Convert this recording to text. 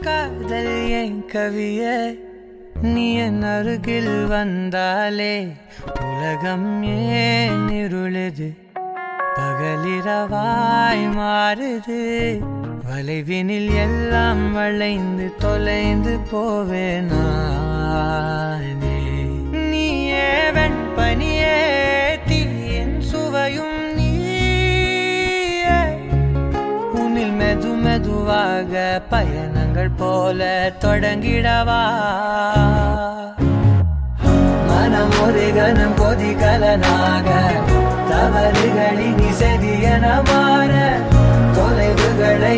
காதல் என் கவியே நீ என் அருகில் வந்தாலே உலகம் ஏன் இருளுது பகலிரவாய் மாறுது வளைவினில் எல்லாம் வளைந்து தொலைந்து போவேனானே நீயே வெண்பனியே தீயின் சுவையும் மெது மெதுவாக பயணங்கள் போல தொடங்கிடவா மனம் ஒரு கணம் கொதிகலனாக தவறுகளின் இசையன மாற தொலைவுகளை